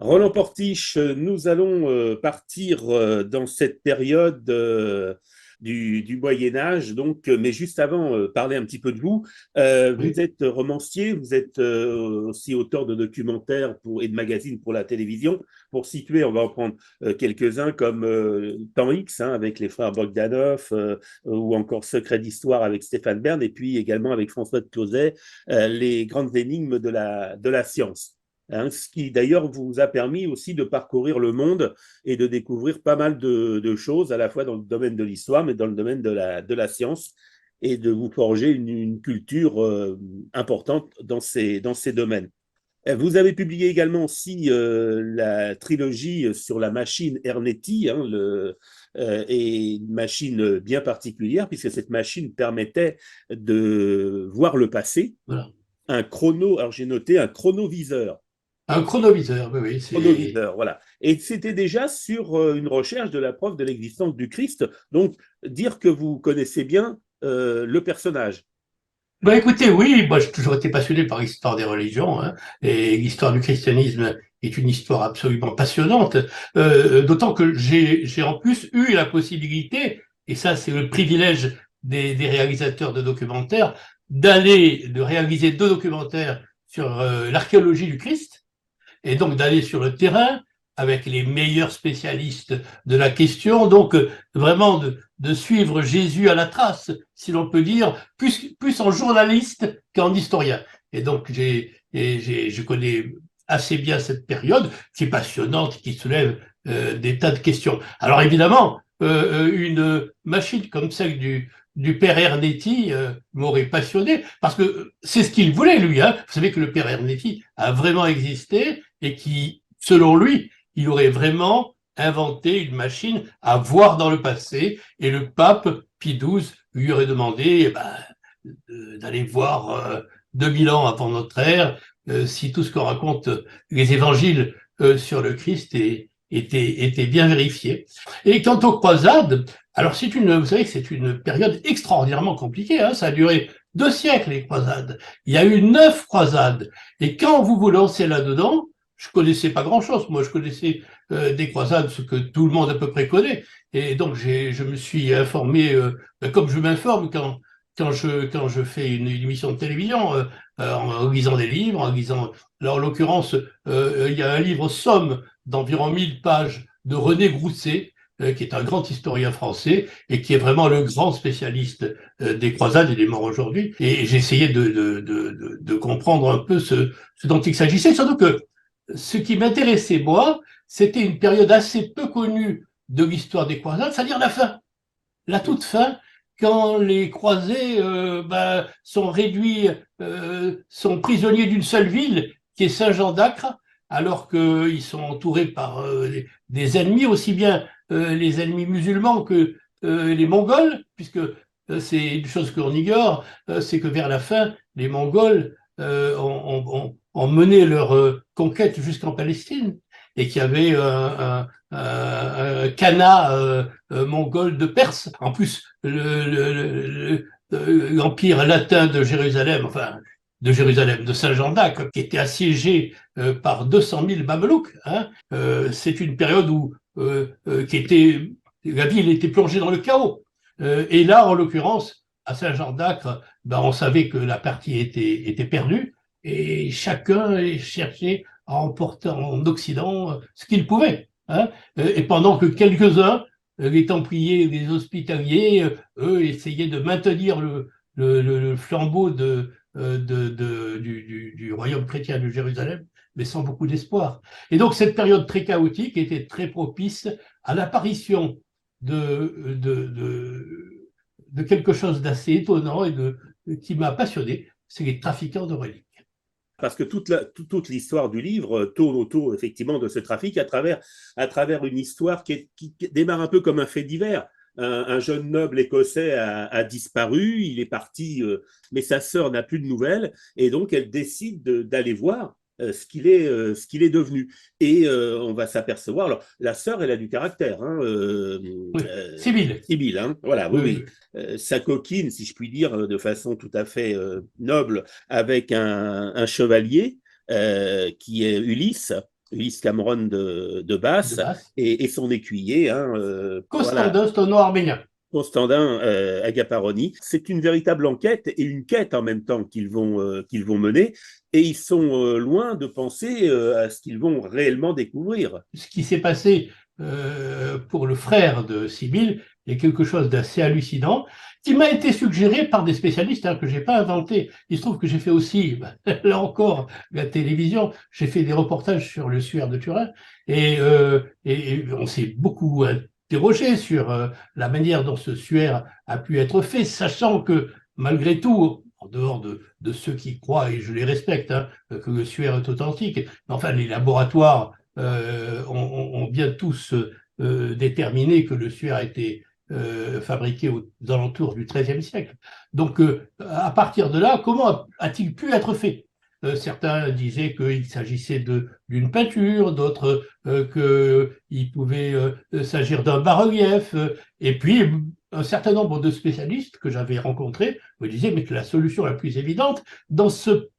Roland Portiche, nous allons partir dans cette période du Moyen Âge, donc, mais juste avant, parler un petit peu de vous. Vous Oui. êtes romancier, vous êtes aussi auteur de documentaires et de magazines pour la télévision. Pour situer, on va en prendre quelques-uns comme Temps X, hein, avec les frères Bogdanov, ou encore Secret d'Histoire avec Stéphane Bern, et puis également avec François de Closet, les grandes énigmes de la science. Hein, ce qui d'ailleurs vous a permis aussi de parcourir le monde et de découvrir pas mal de choses, à la fois dans le domaine de l'histoire, mais dans le domaine de la science, et de vous forger une culture importante dans ces domaines. Vous avez publié également aussi la trilogie sur la machine Ernetti, hein, et une machine bien particulière, puisque cette machine permettait de voir le passé. Voilà. Alors j'ai noté un chronoviseur. Un chronoviseur, oui, oui, c'est. Chronoviseur, voilà. Et c'était déjà sur une recherche de la preuve de l'existence du Christ. Donc, dire que vous connaissez bien le personnage. Ben écoutez, oui, moi j'ai toujours été passionné par l'histoire des religions, hein, et l'histoire du christianisme est une histoire absolument passionnante, d'autant que j'ai en plus eu la possibilité, et ça c'est le privilège des réalisateurs de documentaires, de réaliser deux documentaires sur l'archéologie du Christ, et donc d'aller sur le terrain avec les meilleurs spécialistes de la question, donc vraiment de suivre Jésus à la trace, si l'on peut dire, plus en journaliste qu'en historien. Et donc je connais assez bien cette période qui est passionnante, qui soulève des tas de questions. Alors évidemment, une machine comme celle du père Ernetti m'aurait passionné, parce que c'est ce qu'il voulait, lui. Hein. Vous savez que le père Ernetti a vraiment existé et qui, selon lui, il aurait vraiment inventé une machine à voir dans le passé, et le pape Pie XII lui aurait demandé d'aller voir 2000 ans avant notre ère si tout ce que racontent les évangiles sur le Christ était bien vérifié. Et quant aux croisades, alors vous savez que c'est une période extraordinairement compliquée, hein, ça a duré 2 siècles les croisades. Il y a eu 9 croisades. Et quand vous vous lancez là-dedans, je connaissais pas grand-chose. Moi, je connaissais des croisades, ce que tout le monde à peu près connaît. Et donc, je me suis informé, comme je m'informe quand je fais une émission de télévision, en lisant des livres, en lisant. Alors, en l'occurrence, il y a un livre somme d'environ 1000 pages de René Grousset, qui est un grand historien français et qui est vraiment le grand spécialiste des croisades. Il est mort aujourd'hui. Et j'ai essayé de comprendre un peu ce dont il s'agissait, surtout que ce qui m'intéressait, moi, c'était une période assez peu connue de l'histoire des croisades, c'est-à-dire la fin, la toute fin, quand les croisés sont réduits, sont prisonniers d'une seule ville, qui est Saint-Jean d'Acre, alors qu'ils sont entourés par des ennemis, aussi bien les ennemis musulmans que les Mongols, puisque c'est une chose qu'on ignore, c'est que vers la fin, les Mongols ont mené leur conquête jusqu'en Palestine, et qu'il y avait un khanat mongol de Perse. En plus, l'empire latin de Jérusalem, enfin de Jérusalem, de Saint-Jean d'Acre, qui était assiégé par 200 000 Mamelouks. Hein. C'est une période où la ville était plongée dans le chaos. Et là, en l'occurrence, à Saint-Jean d'Acre, on savait que la partie était perdue, et chacun cherchait à emporter en Occident ce qu'il pouvait. Hein. Et pendant que quelques-uns, les Templiers, les Hospitaliers, eux, essayaient de maintenir le flambeau du royaume chrétien de Jérusalem, mais sans beaucoup d'espoir. Et donc cette période très chaotique était très propice à l'apparition de, de, de, de quelque chose d'assez étonnant qui m'a passionné, c'est les trafiquants de reliques. Parce que toute l'histoire du livre tourne autour effectivement de ce trafic à travers une histoire qui démarre un peu comme un fait divers. Un jeune noble écossais a disparu, il est parti, mais sa sœur n'a plus de nouvelles, et donc elle décide d'aller voir ce qu'il est devenu. Et on va s'apercevoir, alors la sœur, elle a du caractère, hein, Oui, civil. Sibylle, hein, voilà, oui, oui. Oui, Sa coquine, si je puis dire, de façon tout à fait noble, avec un chevalier qui est Ulysse, Ulysse Cameron de Basse, et son écuyer. Hein, Constantin Stono-Arménien. Constantin Agaparoni. C'est une véritable enquête et une quête en même temps qu'ils vont mener, et ils sont loin de penser à ce qu'ils vont réellement découvrir. Ce qui s'est passé pour le frère de Sibylle est quelque chose d'assez hallucinant, qui m'a été suggéré par des spécialistes que je n'ai pas inventé. Il se trouve que j'ai fait aussi, là encore, la télévision, j'ai fait des reportages sur le suaire de Turin, et on s'est beaucoup interrogé sur la manière dont ce suaire a pu être fait, sachant que, malgré tout, en dehors de ceux qui croient, et je les respecte, que le suaire est authentique, enfin, les laboratoires ont bien tous déterminé que le suaire a été fabriqué aux alentours du XIIIe siècle. Donc, à partir de là, comment a-t-il pu être fait? Certains disaient qu'il s'agissait d'une peinture, d'autres qu'il pouvait s'agir d'un bas-relief, et puis un certain nombre de spécialistes que j'avais rencontrés me disaient mais que la solution la plus évidente, dans ce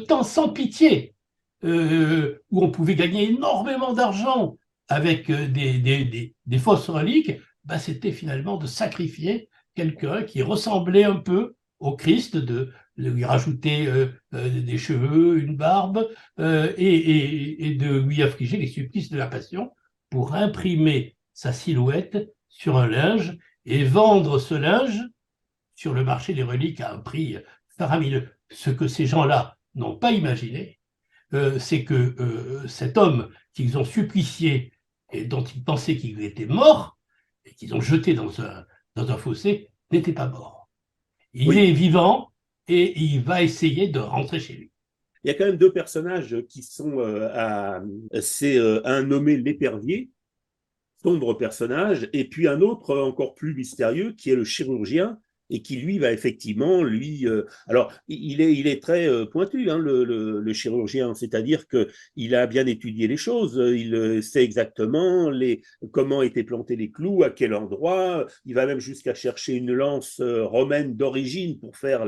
temps sans pitié, où on pouvait gagner énormément d'argent avec des fausses reliques, c'était finalement de sacrifier quelqu'un qui ressemblait un peu au Christ, de lui rajouter des cheveux, une barbe, et de lui affliger les supplices de la Passion pour imprimer sa silhouette sur un linge et vendre ce linge sur le marché des reliques à un prix faramineux. Ce que ces gens-là n'ont pas imaginé, c'est que cet homme qu'ils ont supplicié et dont ils pensaient qu'il était mort, et qu'ils ont jeté dans un fossé, n'était pas mort. Il est vivant et il va essayer de rentrer chez lui. Il y a quand même deux personnages qui sont c'est un nommé l'Épervier, sombre personnage, et puis un autre encore plus mystérieux qui est le chirurgien, et qui lui va effectivement, alors il est très pointu, hein, le chirurgien, c'est-à-dire qu'il a bien étudié les choses, il sait exactement comment étaient plantés les clous, à quel endroit, il va même jusqu'à chercher une lance romaine d'origine pour faire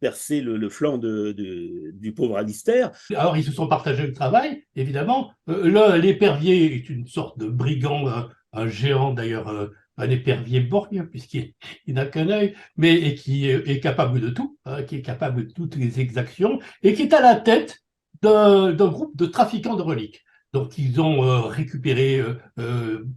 percer le flanc du pauvre Alistair. Alors ils se sont partagés le travail, évidemment. L'Épervier est une sorte de brigand, un géant d'ailleurs, un épervier borgne, puisqu'il n'a qu'un œil, mais qui est capable de tout, qui est capable de toutes les exactions, et qui est à la tête d'un groupe de trafiquants de reliques. Donc ils ont récupéré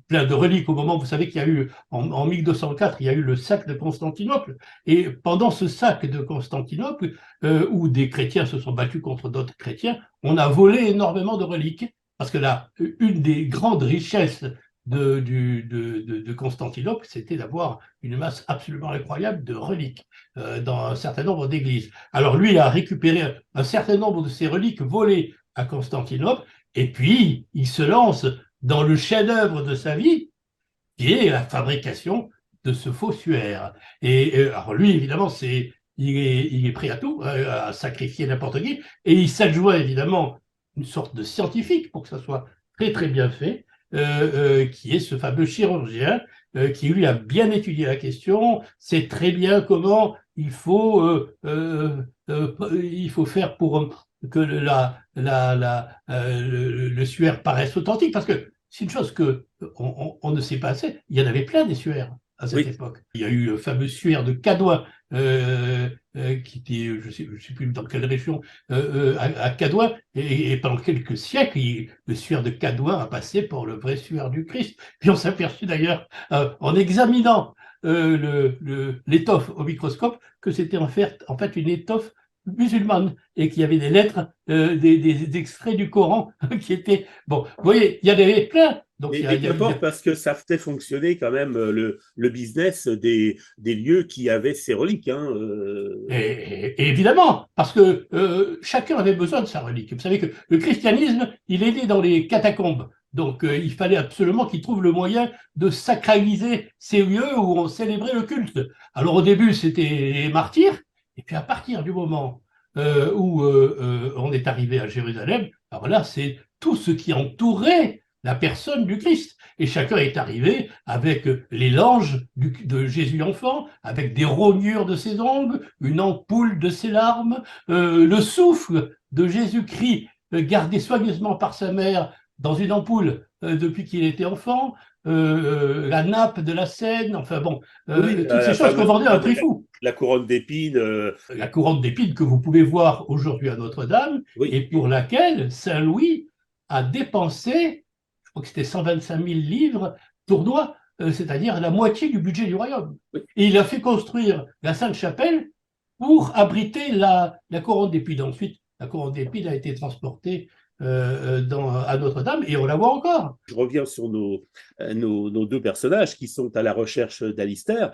plein de reliques au moment, vous savez qu'il y a eu, en 1204, il y a eu le sac de Constantinople, et pendant ce sac de Constantinople, où des chrétiens se sont battus contre d'autres chrétiens, on a volé énormément de reliques, parce que là, une des grandes richesses de Constantinople, c'était d'avoir une masse absolument incroyable de reliques dans un certain nombre d'églises. Alors lui a récupéré un certain nombre de ces reliques volées à Constantinople, et puis il se lance dans le chef-d'œuvre de sa vie, qui est la fabrication de ce faux suaire. Et alors lui, évidemment, il est prêt à tout, à sacrifier n'importe qui, et il s'adjoint évidemment une sorte de scientifique pour que ça soit très très bien fait, qui est ce fameux chirurgien qui lui a bien étudié la question, sait très bien comment il faut faire pour que le suaire paraisse authentique, parce que c'est une chose que on ne sait pas assez, il y en avait plein des suaires à cette époque. Il y a eu le fameux suaire de Cadouin, qui était, je sais plus dans quelle région, à Cadouin, et pendant quelques siècles, le suaire de Cadouin a passé pour le vrai suaire du Christ. Puis on s'est aperçu d'ailleurs, en examinant l'étoffe au microscope, que c'était en fait une étoffe musulmane, et qu'il y avait des lettres, des extraits du Coran qui étaient... Bon, vous voyez, il y en avait plein. Donc, parce que ça fait fonctionner quand même le business des lieux qui avaient ces reliques. Hein, et évidemment, parce que chacun avait besoin de sa relique. Vous savez que le christianisme, il est né dans les catacombes. Donc, il fallait absolument qu'il trouve le moyen de sacraliser ces lieux où on célébrait le culte. Alors, au début, c'était les martyrs. Et puis, à partir du moment où on est arrivé à Jérusalem, alors là, c'est tout ce qui entourait la personne du Christ. Et chacun est arrivé avec les langes de Jésus enfant, avec des rognures de ses ongles, une ampoule de ses larmes, le souffle de Jésus-Christ gardé soigneusement par sa mère dans une ampoule depuis qu'il était enfant, la nappe de la Seine, enfin bon, Oui, toutes ces la choses qu'on fameuse vendait à un prix fou. la couronne d'épines. La couronne d'épines que vous pouvez voir aujourd'hui à Notre-Dame et Oui, pour laquelle Saint-Louis a dépensé, je crois que c'était 125 000 livres tournois, c'est-à-dire la moitié du budget du royaume. oui. Et il a fait construire la Sainte-Chapelle pour abriter la couronne d'épines. Ensuite, la couronne d'épines a été transportée à Notre-Dame et on la voit encore. Je reviens sur nos deux personnages qui sont à la recherche d'Alistair.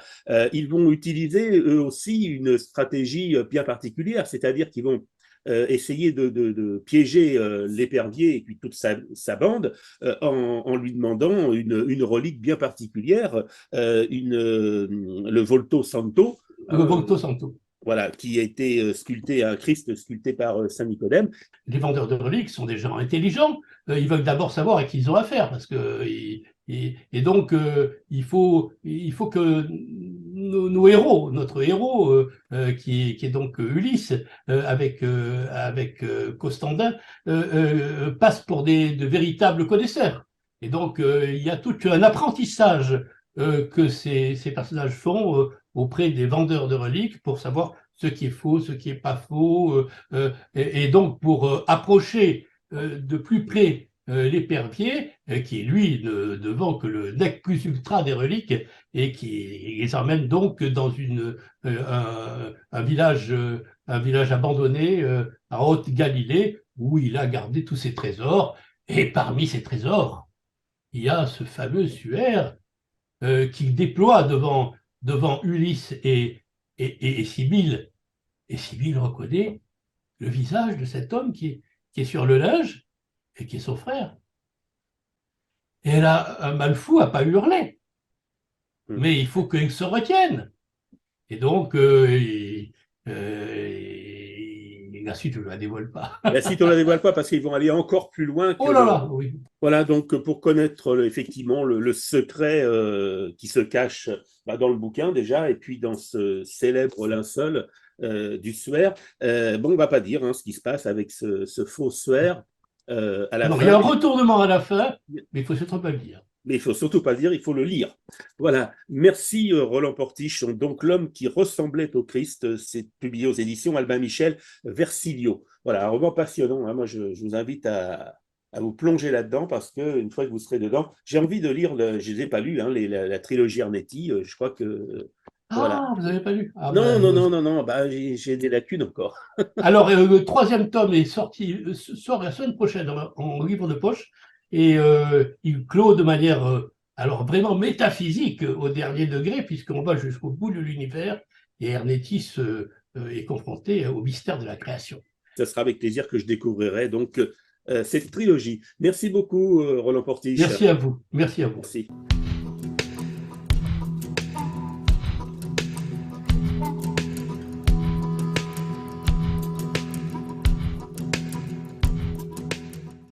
Ils vont utiliser eux aussi une stratégie bien particulière, c'est-à-dire qu'ils vont essayer de piéger l'épervier et puis toute sa bande en lui demandant une relique bien particulière, le Volto Santo. Le Volto Santo. Voilà, qui a été sculpté, un Christ sculpté par Saint Nicodème. Les vendeurs de reliques sont des gens intelligents. Ils veulent d'abord savoir à qui ils ont affaire, parce que et donc il faut que nos héros, notre héros qui est donc Ulysse avec Costandin passe pour de véritables connaisseurs. Et donc il y a tout un apprentissage que ces personnages font auprès des vendeurs de reliques pour savoir ce qui est faux, ce qui n'est pas faux, et donc pour approcher de plus près l'épervier, qui lui ne vend que le nec plus ultra des reliques, et qui les emmène donc dans un village abandonné à Haute-Galilée, où il a gardé tous ses trésors, et parmi ces trésors, il y a ce fameux suaire qu'il déploie devant Ulysse et Sibylle. Et Sibylle reconnaît le visage de cet homme qui est sur le linge et qui est son frère. Et elle a un mal fou à pas hurler. Mais il faut qu'il se retienne. Et donc, la suite, je ne la dévoile pas. La suite, on ne la dévoile pas parce qu'ils vont aller encore plus loin que Oh là là, oui. Voilà, donc pour connaître effectivement le secret qui se cache dans le bouquin déjà, et puis dans ce célèbre linceul du suaire, bon, on ne va pas dire ce qui se passe avec ce faux suaire à la Non, fin. il y a un retournement à la fin, mais il faut surtout pas le dire. Mais il ne faut surtout pas le dire, il faut le lire. Voilà. Merci Roland Portiche. Donc L'homme qui ressemblait au Christ, c'est publié aux éditions Albin Michel, Versilio. Voilà, un roman passionnant. Moi, je vous invite à vous plonger là-dedans parce qu'une fois que vous serez dedans, j'ai envie de lire, je ne les ai pas lus, la trilogie Arnetti. Je crois que. Voilà. Ah, vous n'avez pas lu? Ah, Non, ben, non, non, non, non, j'ai des lacunes encore. alors, le troisième tome est sorti, sort la semaine prochaine en livre de poche, et il clôt de manière alors vraiment métaphysique au dernier degré, puisqu'on va jusqu'au bout de l'univers, et Ernétis est confronté au mystère de la création. Ce sera avec plaisir que je découvrirai donc cette trilogie. Merci beaucoup, Roland Portiche. Merci à vous. Merci à vous. Merci.